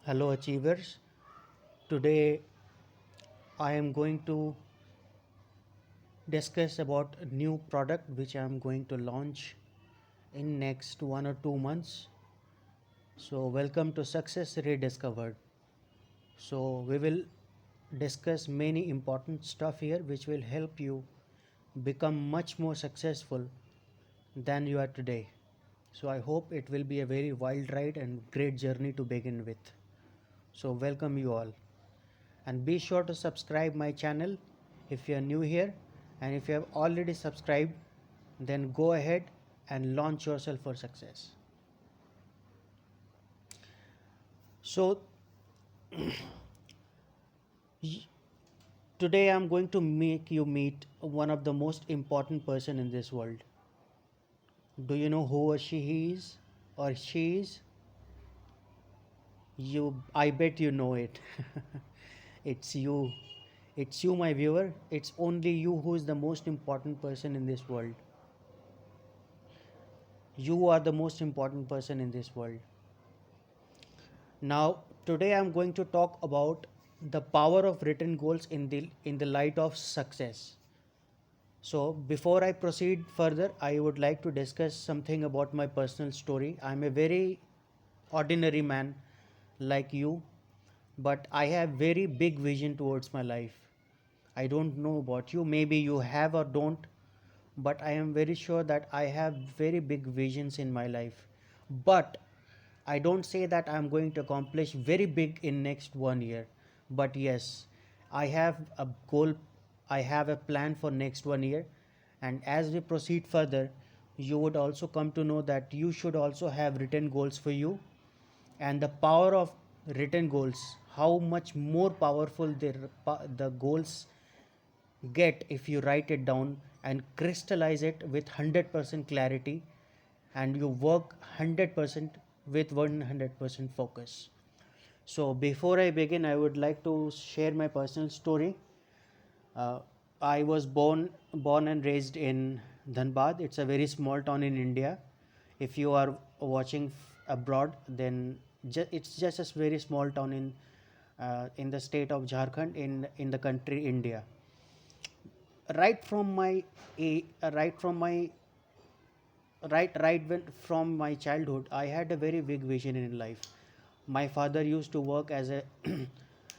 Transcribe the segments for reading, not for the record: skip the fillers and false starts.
Hello achievers. Today I am going to discuss about a new product which I am going to launch in next 1 or 2 months. So welcome to Success Rediscovered. So we will discuss many important stuff here which will help you become much more successful than you are today. So I hope it will be a very wild ride and great journey to begin with. So welcome you all. And be sure to subscribe my channel if you are new here, and if you have already subscribed, then go ahead and launch yourself for success. So today I'm going to make you meet one of the most important person in this world. Do you know who or she is, or she is? I bet you know it. It's you. It's you, my viewer. It's only you who is the most important person in this world. You are the most important person in this world. Now, today I'm going to talk about the power of written goals in the light of success. So, before I proceed further, I would like to discuss something about my personal story. I'm a very ordinary man like you, but I have very big vision towards my life. I don't know about you, maybe you have or don't, but I am very sure that I have very big visions in my life. But I don't say that I'm going to accomplish very big in next 1 year, but yes, I have a goal, I have a plan for next 1 year, and as we proceed further, you would also come to know that you should also have written goals for you, and the power of written goals, how much more powerful the goals get if you write it down and crystallize it with 100% clarity, and you work 100% with 100% focus. So before I begin, I would like to share my personal story. uh, I was born and raised in Dhanbad. It's a very small town in India. If you are watching abroad, then it's just a very small town in the state of Jharkhand, in the country India. Right from my right from my right when from my childhood, I had a very big vision in life. My father used to work as a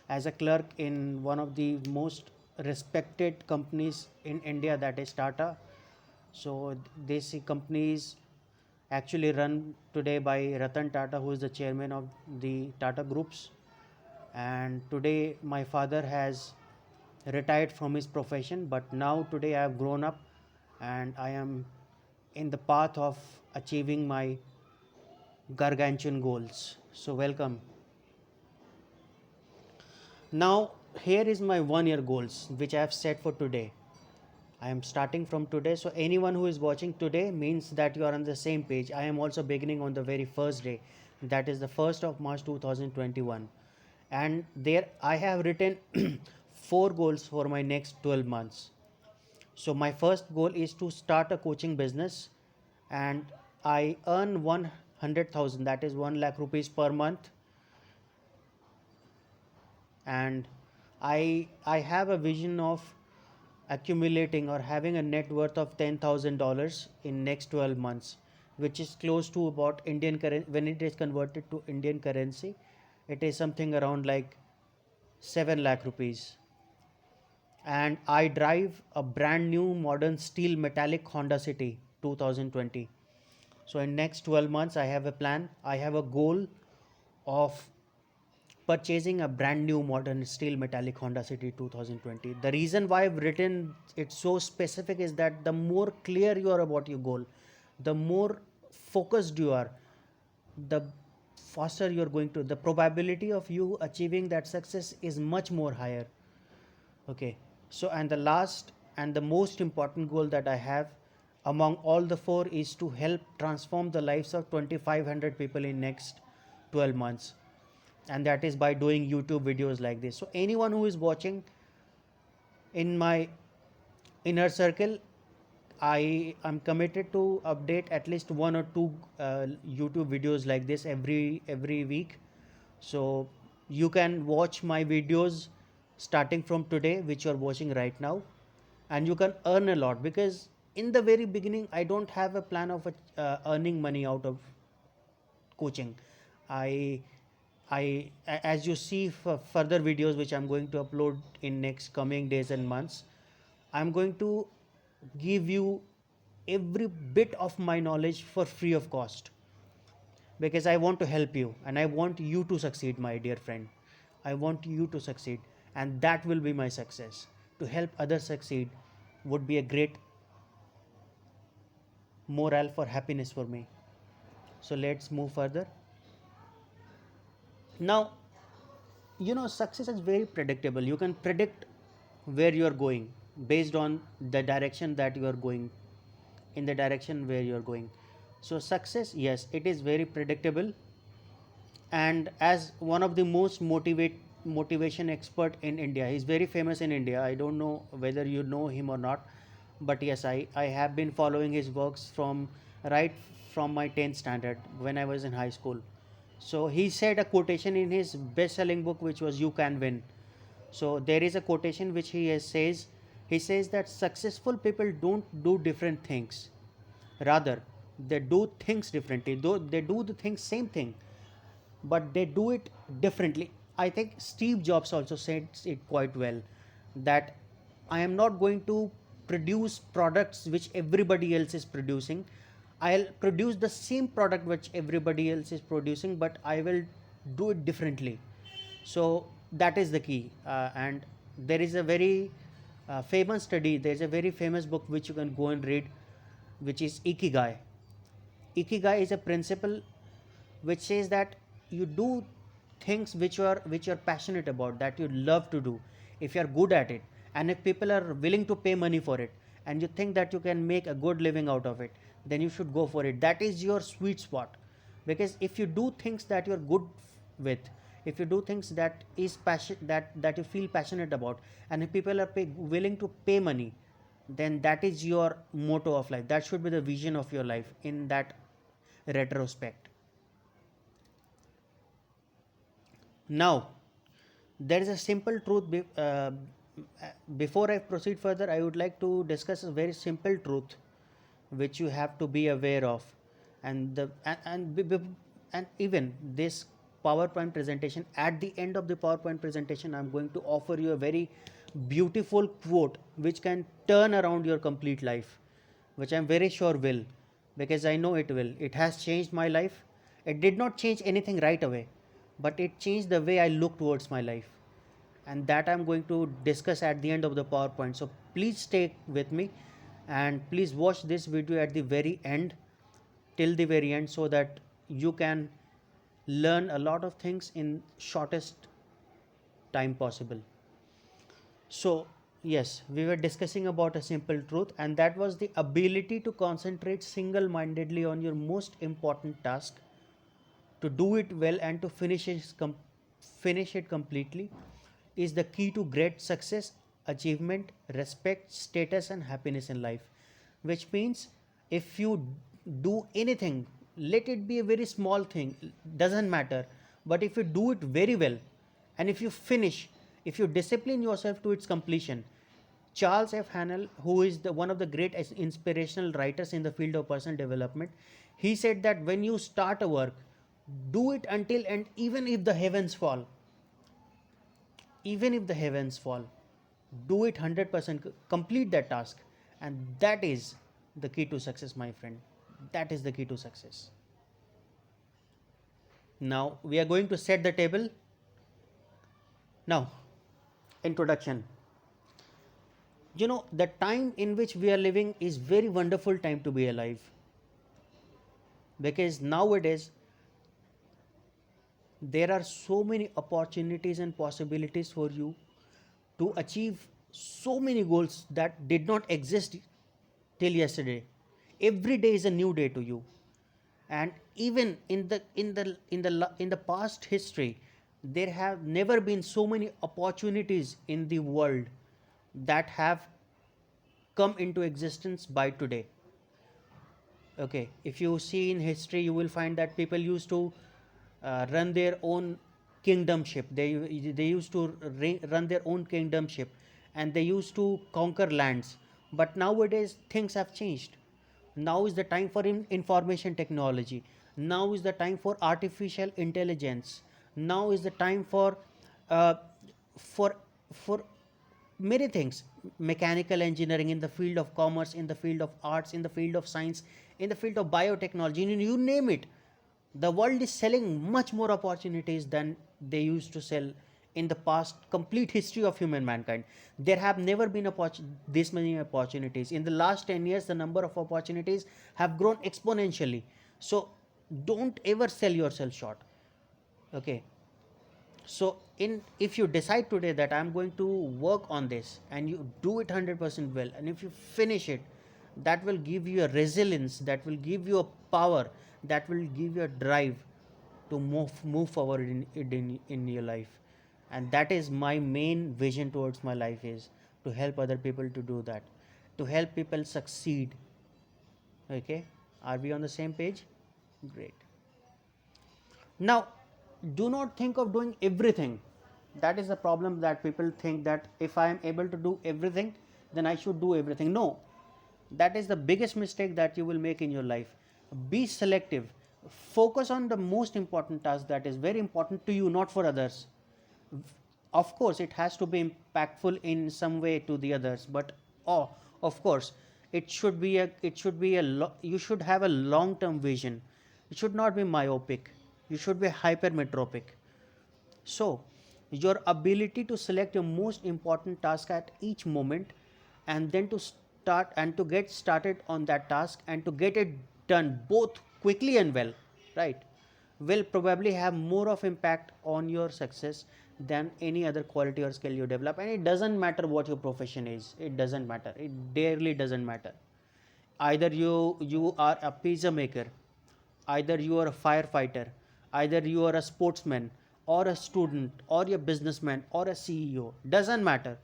as a clerk in one of the most respected companies in India, that is Tata. So this company is actually run today by Ratan Tata, who is the chairman of the Tata groups. And today my father has retired from his profession, but now today I have grown up and I am in the path of achieving my gargantuan goals. So welcome. Now here is my 1 year goals which I have set for today. I am starting from today, so anyone who is watching today means that you are on the same page. I am also beginning on the very first day, that is the 1st of March 2021. And there I have written four goals for my next 12 months. So my first goal is to start a coaching business, and I earn 100,000, that is 1 lakh rupees per month. And I have a vision of accumulating or having a net worth of $10,000 in next 12 months, which is close to about Indian currency. When it is converted to Indian currency, it is something around like 7 lakh rupees. And I drive a brand new modern steel metallic Honda City 2020. So in next 12 months I have a plan, I have a goal of purchasing a brand new modern steel metallic Honda City 2020. The reason why I've written it so specific is that the more clear you are about your goal, the more focused you are, the faster you're going to, the probability of you achieving that success is much more higher. Okay, so and the last and the most important goal that I have among all the four is to help transform the lives of 2500 people in next 12 months, and that is by doing YouTube videos like this. So anyone who is watching in my inner circle, I am committed to update at least one or two YouTube videos like this every week. So You can watch my videos starting from today, which you are watching right now, and you can earn a lot, because in the very beginning I don't have a plan of earning money out of coaching. I i as you see for further videos which I'm going to upload in next coming days and months, I'm going to give you every bit of my knowledge for free of cost, because I want to help you and I want you to succeed, my dear friend. I want you to succeed, and that will be my success. To help others succeed would be a great morale for happiness for me. So let's move further. Now, success is very predictable. You can predict where you are going based on the direction that you are going, in the direction where you are going. So success, yes, it is very predictable. And as one of the most motivation expert in India, he's very famous in India. I don't know whether you know him or not, but yes, I have been following his works from right from my 10th standard when I was in high school. So he said a quotation in his best-selling book, which was "You Can Win." So there is a quotation which says, he says that successful people don't do different things, rather they do things differently. Though they do the things same thing, but they do it differently. I think Steve Jobs also said it quite well, that I am not going to produce products which everybody else is producing. I'll produce the same product which everybody else is producing, but I will do it differently. So that is the key. And there is a very famous study, there is a very famous book which you can go and read, which is Ikigai. Ikigai is a principle which says that you do things which you are passionate about, that you love to do. If you are good at it, and if people are willing to pay money for it, and you think that you can make a good living out of it, then you should go for it. That is your sweet spot. Because if you do things that you're good with, if you do things that is passion that you feel passionate about, and if people are willing to pay money, then that is your motto of life. That should be the vision of your life in that retrospect. Now, there is a simple truth. Before I proceed further, I would like to discuss a very simple truth which you have to be aware of. And even this PowerPoint presentation, at the end of the PowerPoint presentation, I'm going to offer you a very beautiful quote which can turn around your complete life, which I'm very sure will, because I know it will. It has changed my life. It did not change anything right away, but it changed the way I look towards my life. And that I'm going to discuss at the end of the PowerPoint. So please stay with me and please watch this video at the very end, till the very end, so that you can learn a lot of things in shortest time possible. So, yes, we were discussing about a simple truth, and that was the ability to concentrate single mindedly on your most important task, to do it well, and to finish it completely is the key to great success, achievement, respect, status, and happiness in life. Which means if you do anything, let it be a very small thing, doesn't matter, but if you do it very well, and if you finish, if you discipline yourself to its completion. Charles F. Hannell, who is one of the great inspirational writers in the field of personal development, he said that when you start a work, do it until and even if the heavens fall. Even if the heavens fall, do it 100%, complete that task, and that is the key to success, my friend. That is the key to success. Now we are going to set the table. Now, introduction. The time in which we are living is very wonderful time to be alive, because nowadays there are so many opportunities and possibilities for you to achieve so many goals that did not exist till yesterday. Every day is a new day to you. And even in the past history, there have never been so many opportunities in the world that have come into existence by today. Okay, if you see in history, you will find that people used to run their own kingdomship. They used to run their own kingdomship, and they used to conquer lands. But nowadays things have changed. Now is the time for information technology. Now is the time for artificial intelligence. Now is the time uh, for for many things, mechanical engineering, in the field of commerce, in the field of arts, in the field of science, in the field of biotechnology, you name it. The world is selling much more opportunities than they used to sell in the past complete history of human mankind. There have never been this many opportunities. In the last 10 years, the number of opportunities have grown exponentially. So don't ever sell yourself short. Okay. So in if you decide today that I'm going to work on this, and you do it 100% well, and if you finish it, that will give you a resilience, that will give you a power, that will give you a drive to move forward in your life. And that is my main vision towards my life, is to help other people to do that, to help people succeed. Okay, are we on the same page? Great. Now, do not think of doing everything. That is the problem, that people think that if I am able to do everything, then I should do everything. No, that is the biggest mistake that you will make in your life. Be selective. Focus on the most important task that is very important to you, not for others. Of course, it has to be impactful in some way to the others, but oh, of course, you should have a long term vision. It should not be myopic. You should be hypermetropic. So, your ability to select your most important task at each moment, and then to start and to get started on that task and to get it done both quickly and well, right, will probably have more of impact on your success than any other quality or skill you develop. And it doesn't matter what your profession is, it doesn't matter, it barely doesn't matter. Either you are a pizza maker, either you are a firefighter, either you are a sportsman or a student or a businessman or a CEO, doesn't matter.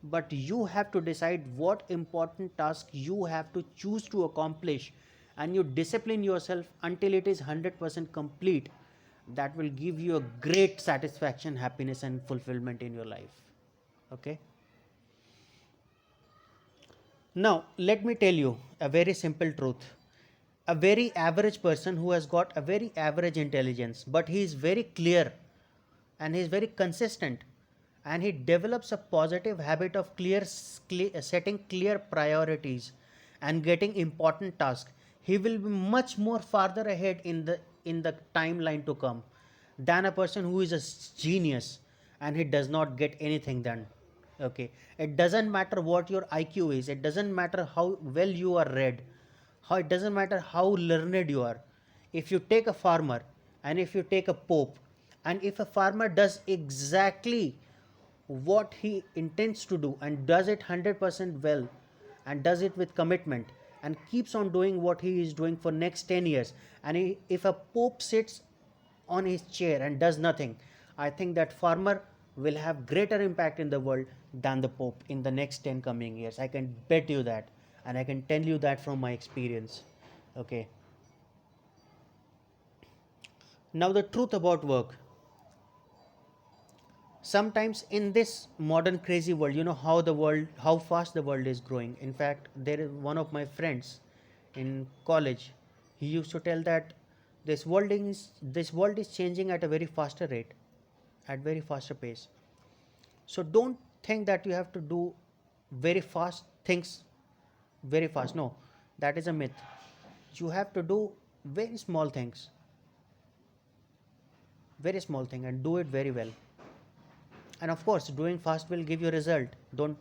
But you have to decide what important task you have to choose to accomplish, and you discipline yourself until it is 100% complete. That will give you a great satisfaction, happiness and fulfillment in your life. Okay. Now, let me tell you a very simple truth. A very average person who has got a very average intelligence, but he is very clear and he is very consistent, and he develops a positive habit of setting clear priorities and getting important tasks, he will be much more farther ahead in the timeline to come than a person who is a genius and he does not get anything done. Okay, it doesn't matter what your IQ is, it doesn't matter how well you are read, how it doesn't matter how learned you are. If you take a farmer and if you take a pope, and if a farmer does exactly what he intends to do and does it 100% well and does it with commitment and keeps on doing what he is doing for next 10 years, and if a pope sits on his chair and does nothing, I think that farmer will have greater impact in the world than the pope in the next 10 coming years. I can bet you that, and I can tell you that from my experience. Okay. Now, the truth about work. Sometimes in this modern crazy world, you know how fast the world is growing. In fact, there is one of my friends in college. He used to tell that this world is changing at a very faster rate, at very faster pace. So don't think that you have to do very fast things very fast. No, that is a myth. You have to do very small thing, and do it very well. And of course, doing fast will give you result. Don't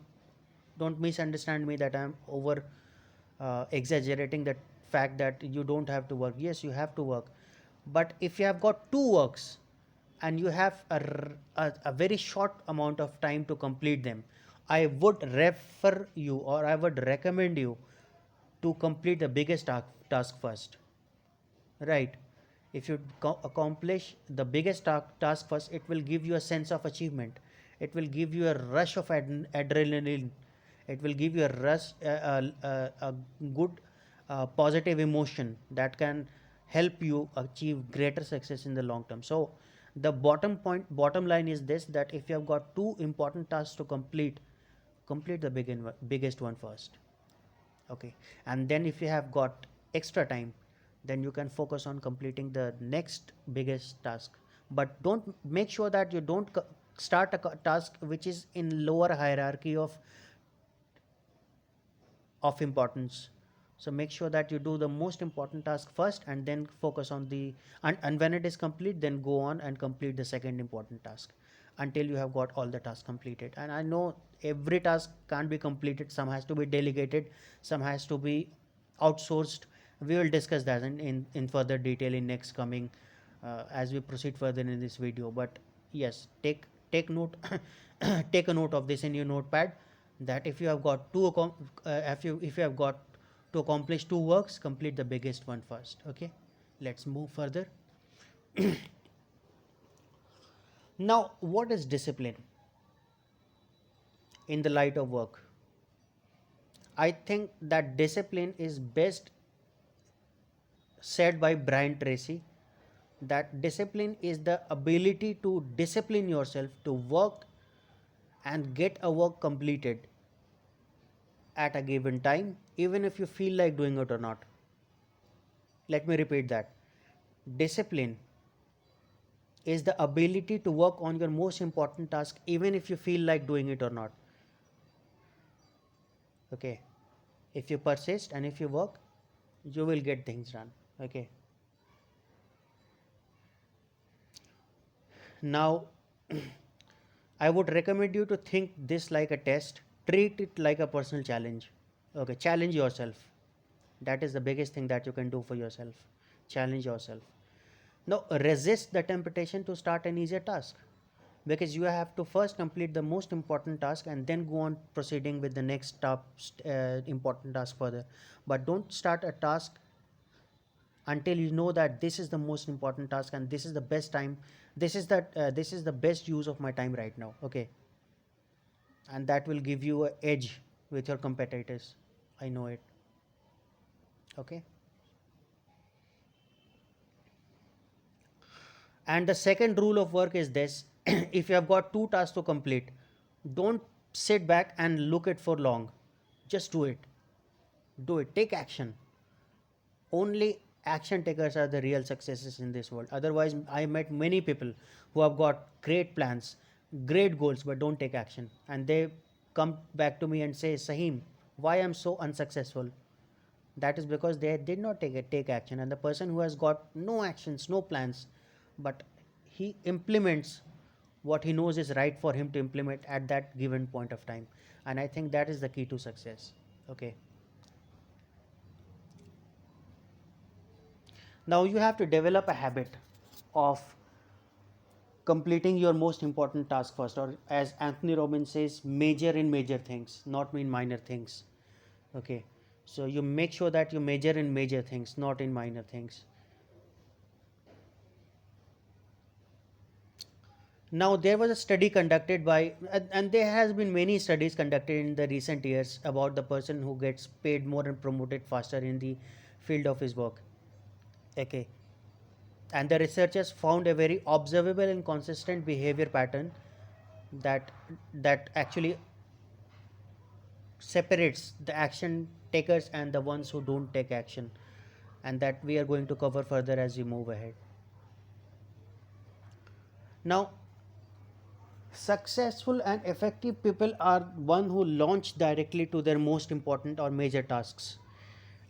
misunderstand me that I'm over exaggerating the fact that you don't have to work. Yes, you have to work, but if you have got two works and you have a very short amount of time to complete them, I would refer you, or I would recommend you to complete the biggest task first, right? If you accomplish the biggest task first, it will give you a sense of achievement, it will give you a rush of adrenaline, it will give you a rush, a good positive emotion that can help you achieve greater success in the long term. So The bottom line is this, that if you have got two important tasks to complete the biggest one first. Okay, and then if you have got extra time, then you can focus on completing the next biggest task. But don't make sure that you don't start a task which is in lower hierarchy of importance. So make sure that you do the most important task first, and then focus on and when it is complete, then go on and complete the second important task until you have got all the tasks completed. And I know every task can't be completed, some has to be delegated, some has to be outsourced. We will discuss that in further detail in next coming as we proceed further in this video. But yes, take note take a note of this in your notepad, that if you have got if you have got to accomplish two works, complete the biggest one first. Okay, let's move further. Now, what is discipline in the light of work? I think that discipline is best said by Brian Tracy, that discipline is the ability to discipline yourself to work and get a work completed at a given time, even if you feel like doing it or not. Let me repeat that. Discipline is the ability to work on your most important task, even if you feel like doing it or not. Okay. If you persist and if you work, you will get things done. Okay. Now, I would recommend you to think this like a test, treat it like a personal challenge. Okay, challenge yourself. That is the biggest thing that you can do for yourself. Challenge yourself. Now, resist the temptation to start an easier task, because you have to first complete the most important task and then go on proceeding with the next top important task further. But don't start a task until you know that this is the most important task and this is the best time, this is the best use of my time right now. Okay, and that will give you an edge with your competitors. I know it. Okay, and the second rule of work is this: if you have got two tasks to complete, don't sit back and look it for long. Just do it. Do it. Take action. Only action takers are the real successes in this world. Otherwise, I met many people who have got great plans, great goals, but don't take action, and they come back to me and say, Saheem, why I'm so unsuccessful? That is because they did not take action. And the person who has got no actions, no plans, but he implements what he knows is right for him to implement at that given point of time. And I think that is the key to success. Okay. Now you have to develop a habit of completing your most important task first, or as Anthony Robbins says, major in major things, not in minor things. Okay, so you make sure that you major in major things, not in minor things. Now there was a study conducted by, and there has been many studies conducted in the recent years about the person who gets paid more and promoted faster in the field of his work. Okay, and the researchers found a very observable and consistent behavior pattern that actually separates the action takers and the ones who don't take action, and that we are going to cover further as we move ahead. Now, successful and effective people are one who launch directly to their most important or major tasks,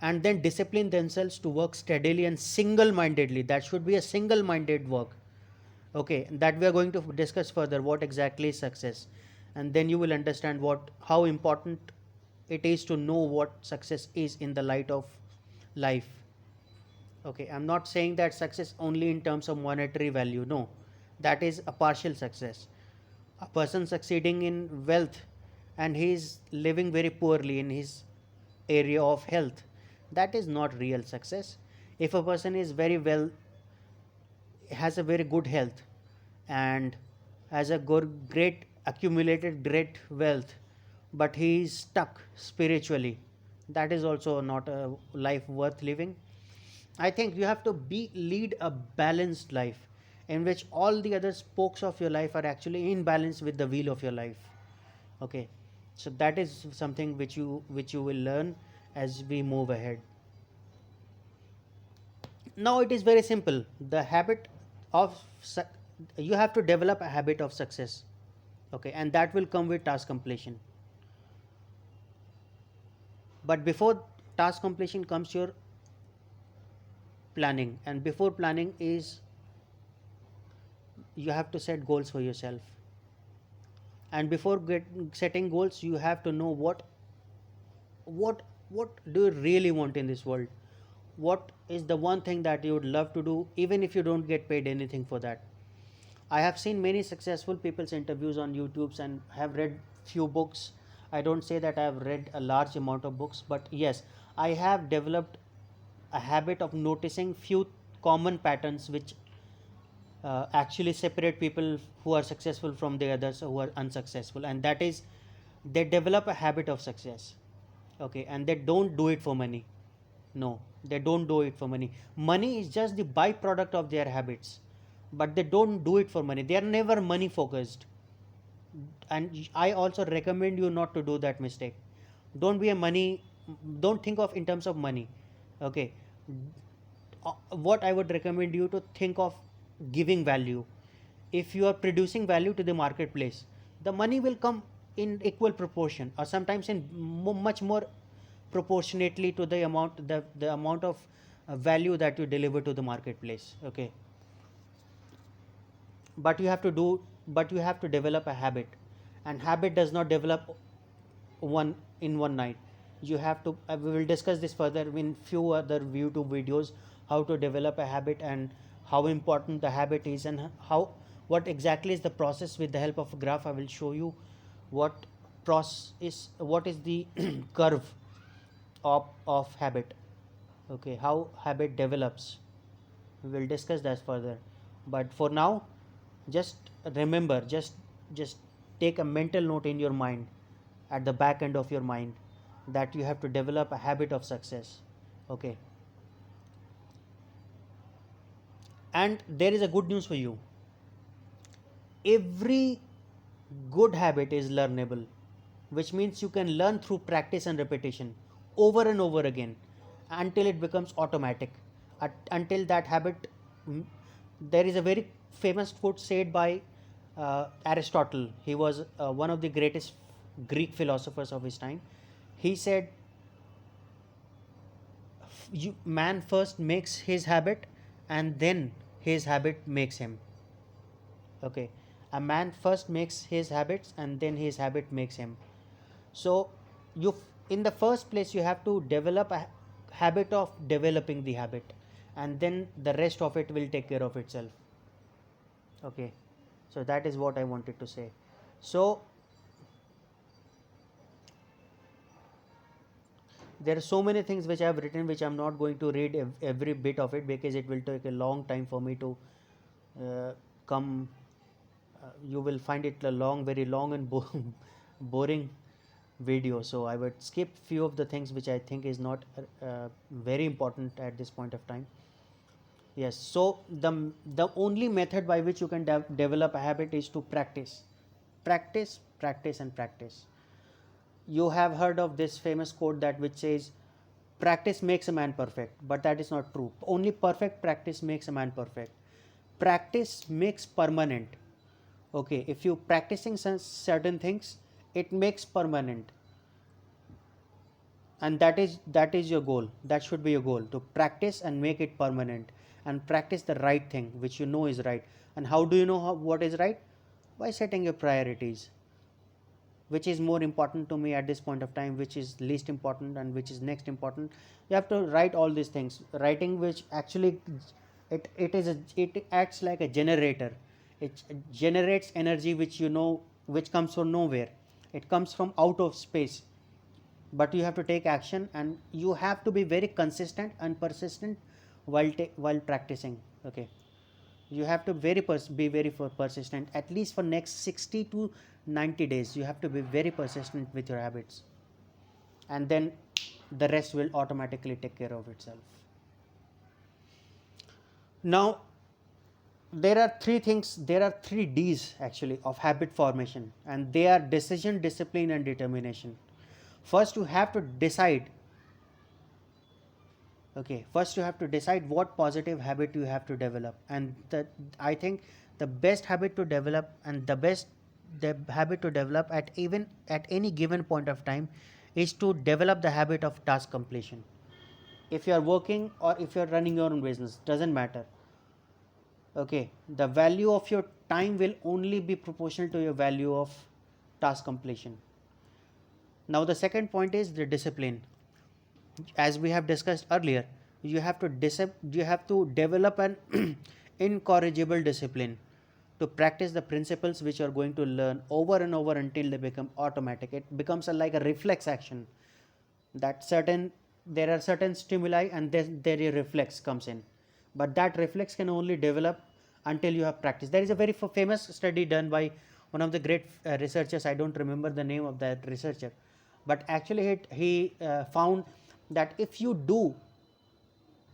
and then discipline themselves to work steadily and single-mindedly. That should be a single-minded work. Okay, that we are going to discuss further what exactly is success, and then you will understand how important it is to know what success is in the light of life. Okay, I'm not saying that success only in terms of monetary value. No, that is a partial success. A person succeeding in wealth and he is living very poorly in his area of health, that is not real success. If a person is very well, has a very good health, and has a great accumulated great wealth, but he is stuck spiritually, that is also not a life worth living. I think you have to lead a balanced life. in which all the other spokes of your life are actually in balance with the wheel of your life. Okay, so that is something which you will learn as we move ahead. Now it is very simple. The habit of you have to develop a habit of success. Okay, and that will come with task completion. But before task completion comes your planning, and before planning is you have to set goals for yourself. And before setting goals, you have to know what what do you really want in this world. What is the one thing that you would love to do, even if you don't get paid anything for that. I have seen many successful people's interviews on YouTube's and have read few books. I don't say that I have read a large amount of books, but yes, I have developed a habit of noticing few common patterns which actually separate people who are successful from the others who are unsuccessful, and that is they develop a habit of success. Okay, and they don't do it for money. No, they don't do it for money. Money is just the byproduct of their habits, but they don't do it for money. They are never money focused. And I also recommend you not to do that mistake. Don't be a money, don't think of in terms of money. Okay, what I would recommend you to think of giving value. If you are producing value to the marketplace, the money will come in equal proportion, or sometimes in much more proportionately to the amount of value that you deliver to the marketplace. Okay, but you have to do but you have to develop a habit, and habit does not develop one night. You have to we will discuss this further in few other YouTube videos, how to develop a habit and how important the habit is, and how what exactly is the process. With the help of a graph, I will show you what what is the curve of habit. Okay, how habit develops. We will discuss that further, but for now, just remember, just take a mental note in your mind, at the back end of your mind, that you have to develop a habit of success. Okay, and there is a good news for you. Every good habit is learnable, which means you can learn through practice and repetition over and over again until it becomes automatic. Until that habit, mm, there is a very famous quote said by Aristotle. He was one of the greatest Greek philosophers of his time. He said, Man first makes his habit, and then his habit makes him. Okay, a man first makes his habits, and then his habit makes him. So you in the first place you have to develop a habit of developing the habit, and then the rest of it will take care of itself. Okay, so that is what I wanted to say. So there are so many things which I have written, which I'm not going to read every bit of it, because it will take a long time for me to come. You will find it a very long and boring video. So I would skip few of the things which I think is not very important at this point of time. Yes, so the only method by which you can develop a habit is to practice, practice, practice, and practice. You have heard of this famous quote that which says, practice makes a man perfect, but that is not true. Only perfect practice makes a man perfect. Practice makes permanent. Okay, if you practicing certain things, it makes permanent, and that is your goal. That should be your goal, to practice and make it permanent, and practice the right thing which you know is right. And how do you know what is right? By setting your priorities. Which is more important to me at this point of time, which is least important, and which is next important. You have to write all these things. Writing, which actually it acts like a generator. It generates energy which which comes from nowhere. It comes from out of space, but you have to take action, and you have to be very consistent and persistent while practicing. Okay, you have to be very persistent, at least for next 60 to 90 days. You have to be very persistent with your habits, and then the rest will automatically take care of itself. Now there are three things, there are three D's actually of habit formation, and they are decision, discipline, and determination. First you have to decide, okay, first you have to decide what positive habit you have to develop. And I think the best habit to develop, and the habit to develop at even at any given point of time, is to develop the habit of task completion. If you are working or if you are running your own business, doesn't matter, okay, the value of your time will only be proportional to your value of task completion. Now the second point is the discipline. As we have discussed earlier, you have to develop an incorrigible discipline to practice the principles which you are going to learn over and over until they become automatic. It becomes like a reflex action, that there are certain stimuli and then there a reflex comes in, but that reflex can only develop until you have practiced. There is a very famous study done by one of the great researchers. I don't remember the name of that researcher, but actually he found that if you do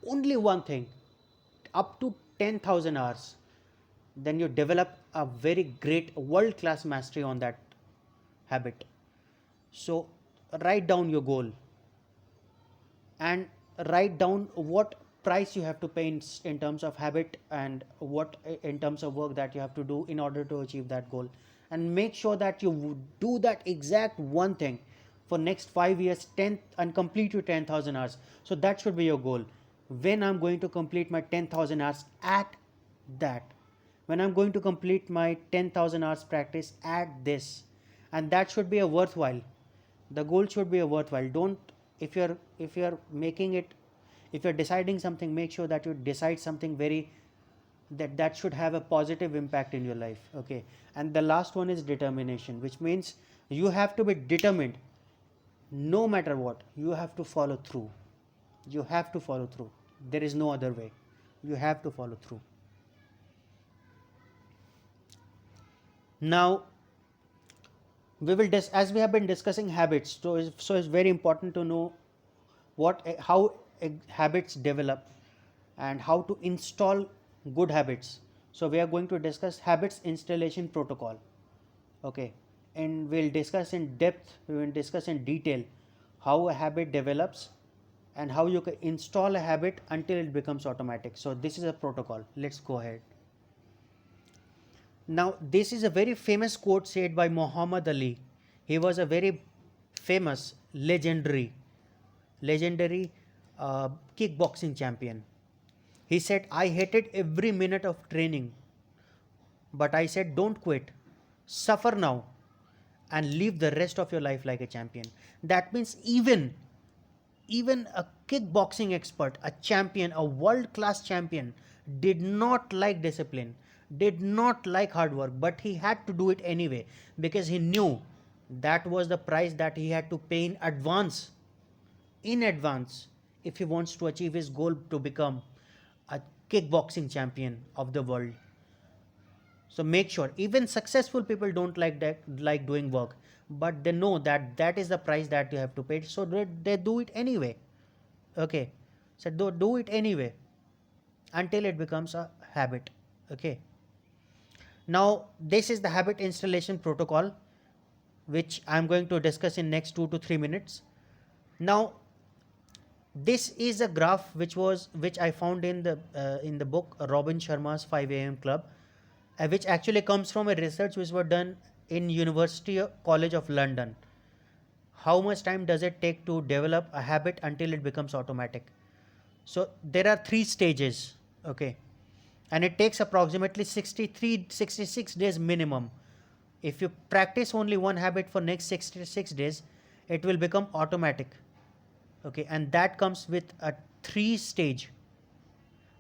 only one thing up to 10,000 hours, then you develop a very great world class mastery on that habit. So write down your goal and write down what price you have to pay in terms of habit, and what in terms of work that you have to do in order to achieve that goal, and make sure that you do that exact one thing for next 5 years, 10, and complete your 10,000 hours. So that should be your goal. When I'm going to complete my 10,000 hours at that, when I'm going to complete my 10,000 hours practice at this, and that should be a worthwhile, the goal should be a worthwhile. Don't, if you're making it, if you're deciding something, make sure that you decide something very that should have a positive impact in your life, okay. And the last one is determination, which means you have to be determined. No matter what, you have to follow through. You have to follow through. There is no other way. You have to follow through. Now we will as we have been discussing habits, so it's very important to know how habits develop and how to install good habits. So we are going to discuss habits installation protocol, okay, and we'll discuss in depth, we will discuss in detail how a habit develops and how you can install a habit until it becomes automatic. So this is a protocol. Let's go ahead. Now this is a very famous quote said by Muhammad Ali. He was a very famous legendary kickboxing champion. He said, I hated every minute of training, but I said, don't quit, suffer now, and live the rest of your life like a champion. That means even a kickboxing expert, a champion, a world class champion, did not like discipline, did not like hard work, but he had to do it anyway, because he knew that was the price that he had to pay in advance if he wants to achieve his goal to become a kickboxing champion of the world. So make sure, even successful people don't like doing work, but they know that is the price that you have to pay, so they do it anyway, okay. So do it anyway until it becomes a habit, okay. Now this is the habit installation protocol, which I'm going to discuss in next 2 to 3 minutes. Now this is a graph which I found in the book Robin Sharma's 5 a.m. Club, which actually comes from a research which was done in University College of London. How much time does it take to develop a habit until it becomes automatic? So there are 3 stages, okay, and it takes approximately 66 days minimum. If you practice only one habit for next 66 days, it will become automatic, okay, and that comes with a 3 stage.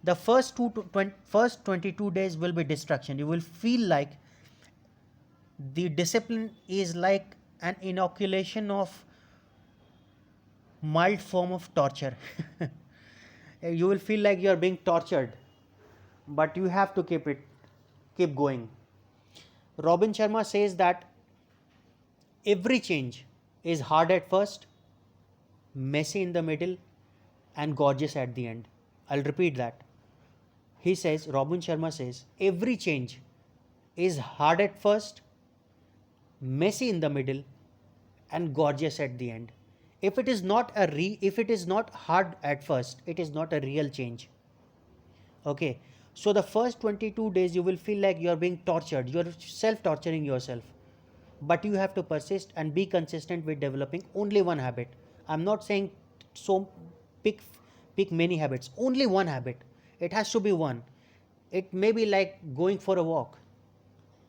The first 22 days will be distraction. You will feel like the discipline is like an inoculation of mild form of torture. You will feel like you are being tortured, but you have to keep going. Robin Sharma says that every change is hard at first, messy in the middle, and gorgeous at the end. I'll repeat that. He says, Robin Sharma says, every change is hard at first, messy in the middle, and gorgeous at the end. If it is not hard at first, it is not a real change. Okay. So the first 22 days you will feel like you are being tortured. You are self torturing yourself. But you have to persist and be consistent with developing only one habit. I'm not saying so pick pick many habits. Only one habit. It has to be one. It may be like going for a walk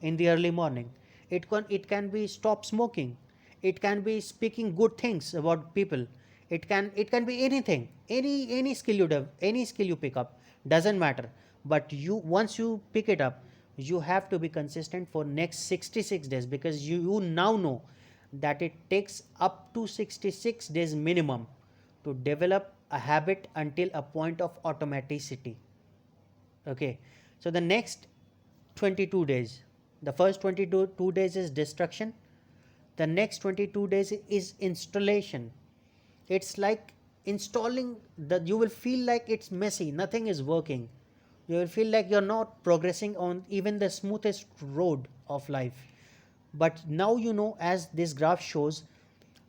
in the early morning. It can be stop smoking. It can be speaking good things about people. It can be anything. Any skill you have, any skill you pick up, doesn't matter. But you once you pick it up, you have to be consistent for next 66 days, because you now know that it takes up to 66 days minimum to develop a habit until a point of automaticity. Okay, so the next 22 days, the first 22 days is destruction, the next 22 days is installation. It's like installing the you will feel like it's messy, nothing is working. You will feel like you're not progressing on even the smoothest road of life. But now you know, as this graph shows,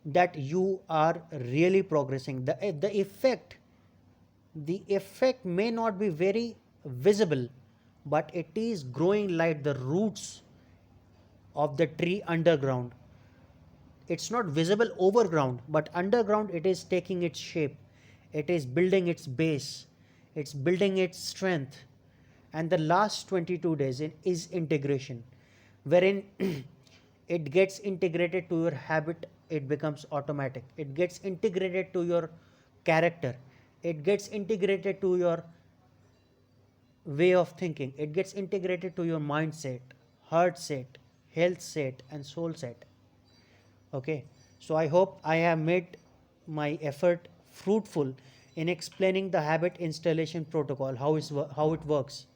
that you are really progressing. The effect may not be very visible, but it is growing like the roots of the tree underground. It's not visible overground, but underground it is taking its shape. It is building its base. It's building its strength. And the last 22 days is integration, wherein it gets integrated to your habit, it becomes automatic. It gets integrated to your character. It gets integrated to your way of thinking. It gets integrated to your mindset, heart set, health set, and soul set. Okay, so I hope I have made my effort fruitful in explaining the habit installation protocol, how it works.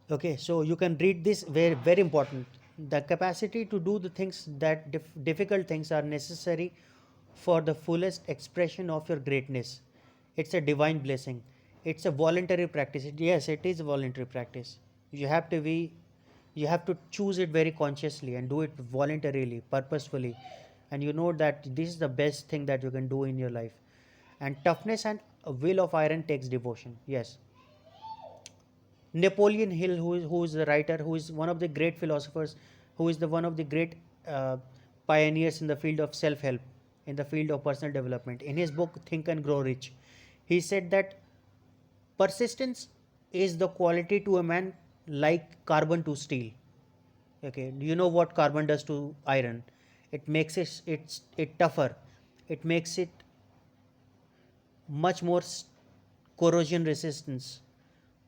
Okay, so you can read this, very important. The capacity to do the things that difficult things are necessary for the fullest expression of your greatness. It's a divine blessing. It's a voluntary practice. Yes, it is a voluntary practice. You have to be, you have to choose it very consciously and do it voluntarily, purposefully, and you know that this is the best thing that you can do in your life. And toughness and a will of iron takes devotion. Yes, Napoleon Hill, who is the writer, who is one of the great philosophers, who is the one of the great uh, pioneers in the field of self-help, in the field of personal development. In his book Think and Grow Rich, he said that persistence is the quality to a man like carbon to steel. Okay, do you know what carbon does to iron? It makes it tougher. It makes it much more corrosion resistance.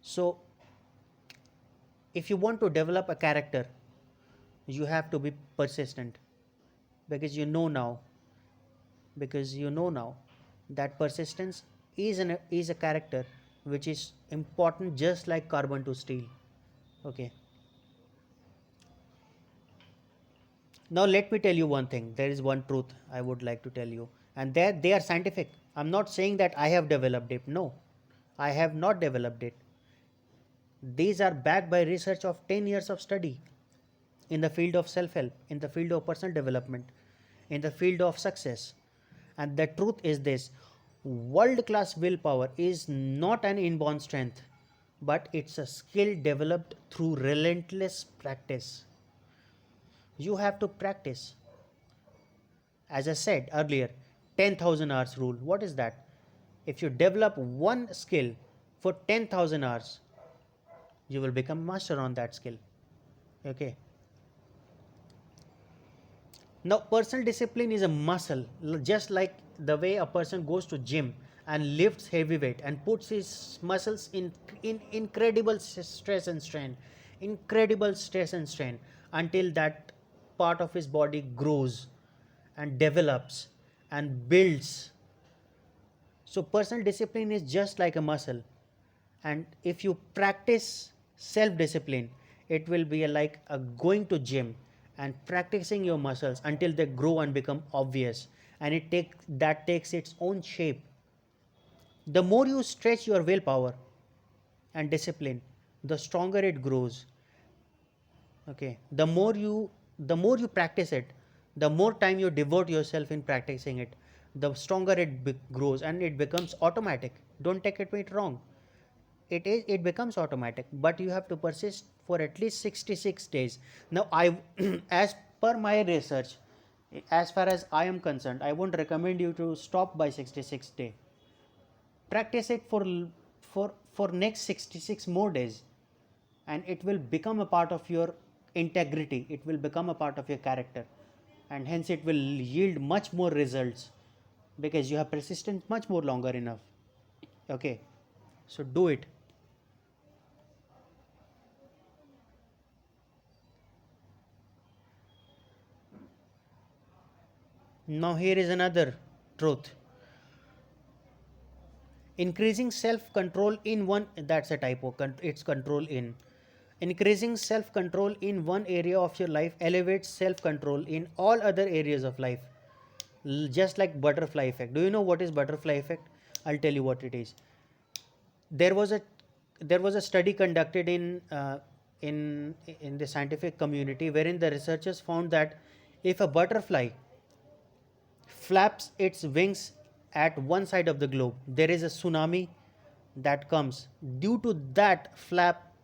So if you want to develop a character, you have to be persistent, because you know now that persistence is a character which is important, just like carbon to steel. Okay, now let me tell you one thing. There is one truth I would like to tell you, and they are scientific. I'm not saying that I have developed it. No, I have not developed it. These are backed by research of 10 years of study in the field of self help, in the field of personal development, in the field of success. And the truth is this: world class willpower is not an inborn strength, but it's a skill developed through relentless practice. You have to practice. As I said earlier, 10,000 hours rule. What is that? If you develop one skill for 10,000 hours, you will become master on that skill. Okay. Now, personal discipline is a muscle, just like the way a person goes to gym and lifts heavy weight and puts his muscles in incredible stress and strain, incredible stress and strain, until that part of his body grows and develops and builds. So personal discipline is just like a muscle, and if you practice self discipline, it will be like a going to gym and practicing your muscles until they grow and become obvious, and it takes its own shape. The more you stretch your willpower and discipline, the stronger it grows. Okay, the more you practice it, the more time you devote yourself in practicing it, the stronger it grows, and it becomes automatic. Don't take it wrong, it becomes automatic, but you have to persist for at least 66 days. Now I as per my research, as far as I am concerned, I won't recommend you to stop by 66 day. Practice it for next 66 more days, and it will become a part of your integrity, it will become a part of your character, and hence it will yield much more results because you have persistent much more longer enough. Okay, so do it. Now here is another truth. Increasing self control in one, that's a typo, it's control in. Increasing self control in one area of your life elevates self control in all other areas of life. Just like butterfly effect. Do you know what is butterfly effect? I'll tell you what it is. There was a there was a study conducted in the scientific community wherein the researchers found that if a butterfly flaps its wings at one side of the globe, there is a tsunami that comes due to that flap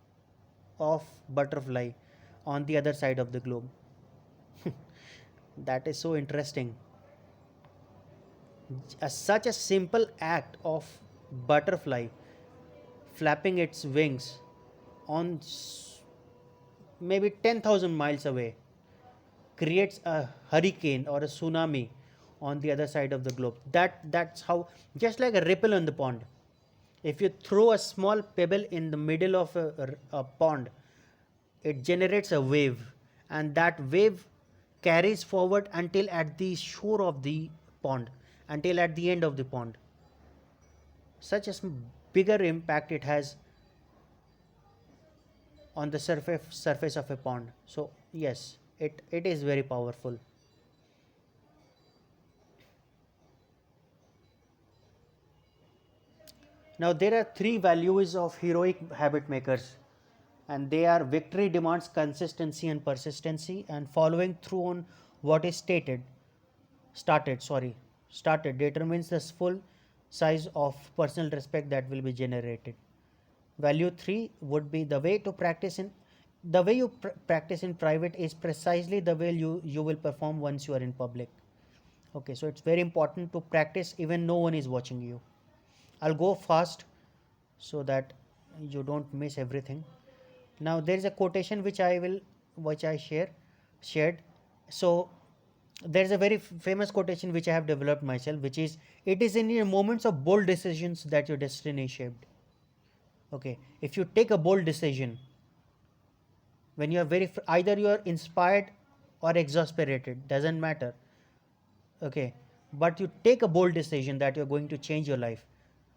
of butterfly on the other side of the globe. That is so interesting. Such a simple act of butterfly flapping its wings on maybe 10,000 miles away creates a hurricane or a tsunami on the other side of the globe. That's how, just like a ripple on the pond. If you throw a small pebble in the middle of a pond, it generates a wave, and that wave carries forward until at the shore of the pond, until at the end of the pond. Such a bigger impact it has on the surface of a pond. So yes, it is very powerful. Now there are three values of heroic habit makers, and they are: victory demands consistency and persistency, and following through on what is started determines the full size of personal respect that will be generated. Value 3 would be: the way you practice in private is precisely the way you will perform once you are in public. Okay, so it's very important to practice even no one is watching you. I'll go fast so that you don't miss everything. Now there is a quotation which I shared. So there is a very famous quotation which I have developed myself, which is: it is in your moments of bold decisions that your destiny is shaped. Okay, if you take a bold decision when you are either you are inspired or exasperated, doesn't matter. Okay, but you take a bold decision that you're going to change your life,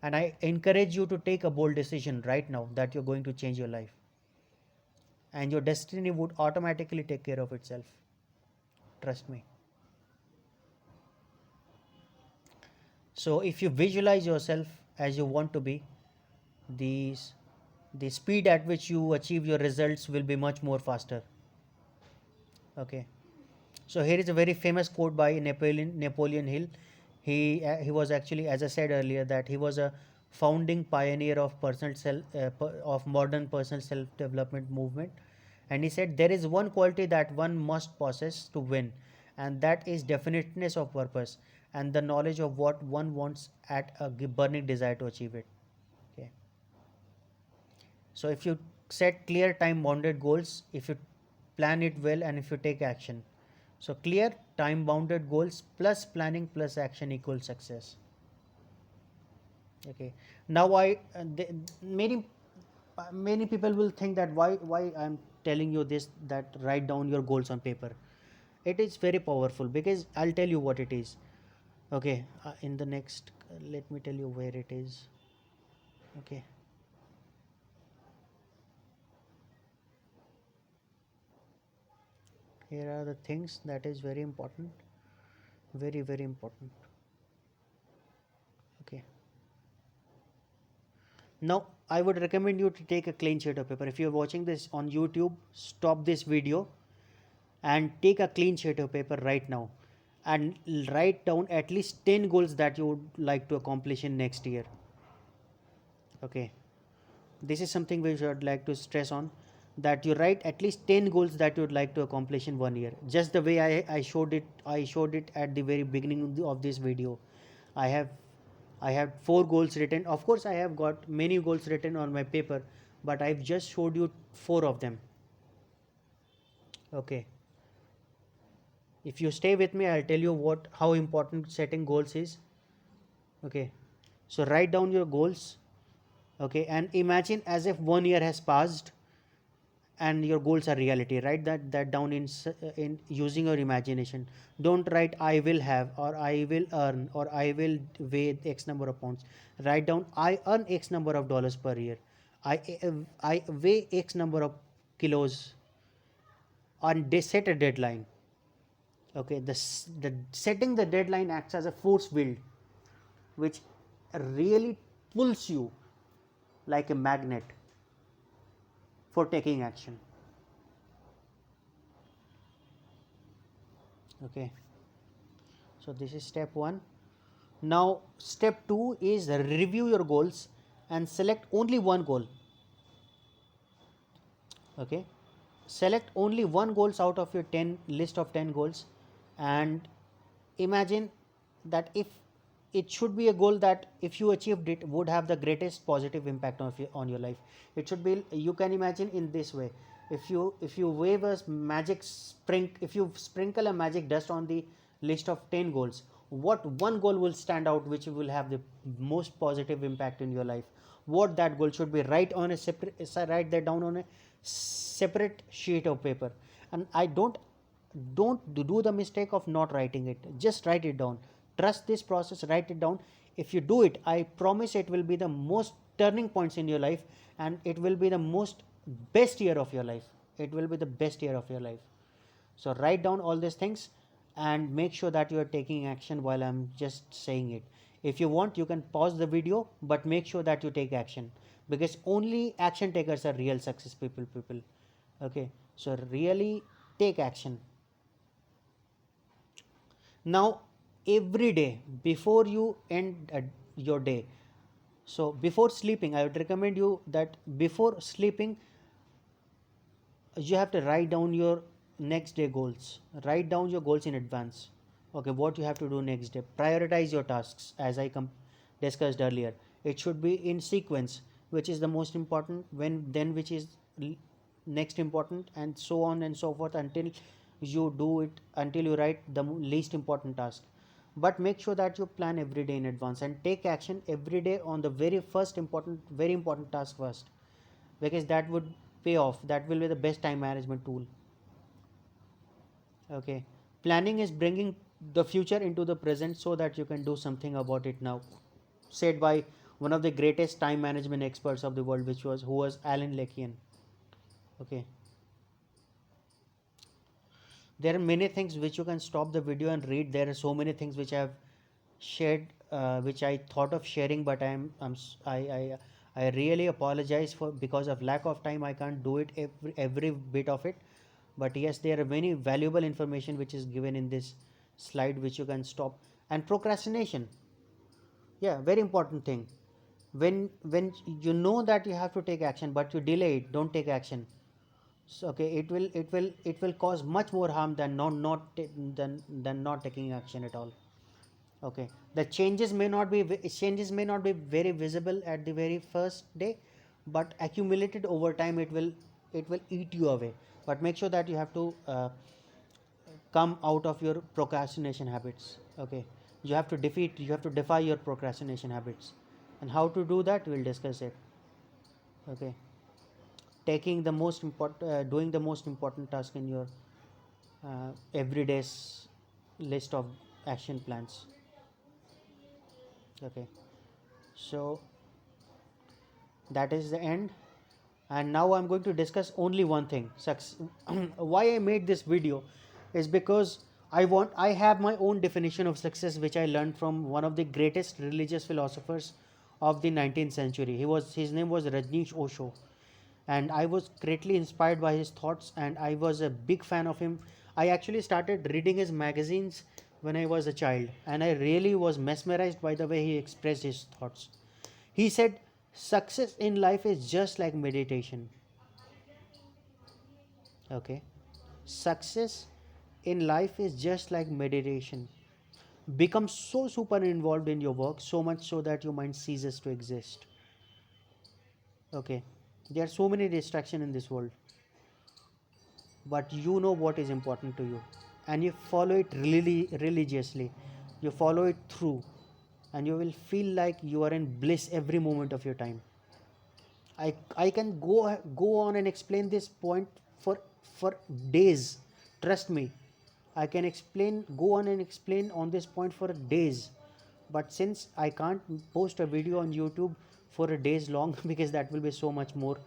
and I encourage you to take a bold decision right now that you're going to change your life, and your destiny would automatically take care of itself. Trust me. So if you visualize yourself as you want to be, these the speed at which you achieve your results will be much more faster. Okay, so here is a very famous quote by Napoleon Hill. He was actually, as I said earlier, that he was a founding pioneer of of modern personal self development movement, and he said there is one quality that one must possess to win, and that is definiteness of purpose and the knowledge of what one wants at a burning desire to achieve it. Okay, so if you set clear time bounded goals, if you plan it well, and if you take action, so clear time bounded goals plus planning plus action equals success. Okay, now many people will think that why I'm telling you this, that write down your goals on paper. It is very powerful because I'll tell you what it is. Okay, in the next, let me tell you where it is. Okay, here are the things that is very important, very important. Okay, Now I would recommend you to take a clean sheet of paper. If you're watching this on YouTube, stop this video and take a clean sheet of paper right now and write down at least 10 goals that you would like to accomplish in next year. Okay, this is something which I would like to stress on, that you write at least 10 goals that you would like to accomplish in 1 year, just the way I showed it at the very beginning of this video. I have I have 4 goals written. Of course I have got many goals written on my paper, but I've just showed you 4 of them. Okay, if you stay with me, I'll tell you how important setting goals is. Okay, so write down your goals. Okay, and imagine as if 1 year has passed and your goals are reality. Write that down in using your imagination. Don't write I will have, or I will earn, or I will weigh X number of pounds. Write down I earn X number of dollars per year. I weigh X number of kilos, and they set a deadline. Okay, the setting the deadline acts as a force field which really pulls you like a magnet for taking action. Okay, so this is step 1. Now step 2 is review your goals and select only one goal. Okay, select only one goals out of your 10 list of 10 goals, and imagine that if it should be a goal that if you achieved it would have the greatest positive impact on your life. It should be, you can imagine in this way: if you wave a magic if you sprinkle a magic dust on the list of 10 goals, what one goal will stand out which will have the most positive impact in your life? What that goal should be? Write that down on a separate sheet of paper. And don't do the mistake of not writing it. Just write it down. Trust this process. Write it down. If you do it, I promise it will be the most turning points in your life, and it will be the most best year of your life. It will be the best year of your life. So write down all these things and make sure that you are taking action while I'm just saying it. If you want, you can pause the video, but make sure that you take action, because only action takers are real success people. Okay, so really take action. Now every day before you end your day, so before sleeping, I would recommend you that before sleeping you have to write down your next day goals. Write down your goals in advance. Okay, what you have to do next day. Prioritize your tasks as I discussed earlier. It should be in sequence, which is the most important, then which is next important, and so on and so forth until you do it, until you write the least important task. But make sure that you plan every day in advance and take action every day on the very important task first, because that would pay off. That will be the best time management tool. Okay, planning is bringing the future into the present so that you can do something about it now, said by one of the greatest time management experts of the world, who was Alan Lakian. Okay, there are many things which you can stop the video and read. There are so many things which I have shared, which I thought of sharing, but I really apologize for, because of lack of time I can't do it every bit of it. But yes, there are many valuable information which is given in this slide which you can stop. And procrastination, yeah, very important thing. When you know that you have to take action but you delay it, don't take action. So okay, it will cause much more harm than not taking action at all. Okay, the changes may not be very visible at the very first day, but accumulated over time it will eat you away. But make sure that you have to come out of your procrastination habits. Okay, you have to defy your procrastination habits, and how to do that we'll discuss it. Okay, doing the most important task in your everyday's list of action plans. Okay, so that is the end, and now I'm going to discuss only one thing. Why I made this video is because I have my own definition of success which I learned from one of the greatest religious philosophers of the 19th century. His name was Rajneesh Osho, and I was greatly inspired by his thoughts, and I was a big fan of him. I actually started reading his magazines when I was a child, and I really was mesmerized by the way he expressed his thoughts. He said, "Success in life is just like meditation." Okay, success in life is just like meditation. Become so super involved in your work, so much so that your mind ceases to exist. Okay, there are so many distractions in this world, but you know what is important to you, and you follow it really religiously. You follow it through, and you will feel like you are in bliss every moment of your time. I can go on and explain this point for days. Trust me, I can go on and explain on this point for days. But since I can't post a video on YouTube for a days long because that will be so much more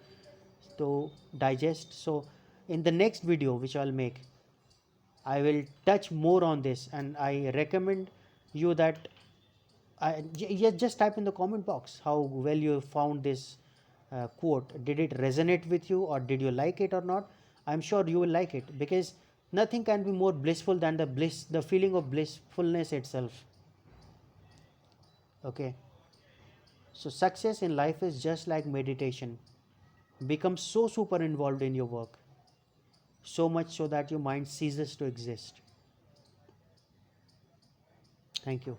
to digest, so in the next video which I'll make, I will touch more on this, and I recommend you that just type in the comment box how well you found this quote. Did it resonate with you, or did you like it or not? I'm sure you will like it, because nothing can be more blissful than the feeling of blissfulness itself. Okay. So success in life is just like meditation. Become so super involved in your work, so much so that your mind ceases to exist. Thank you.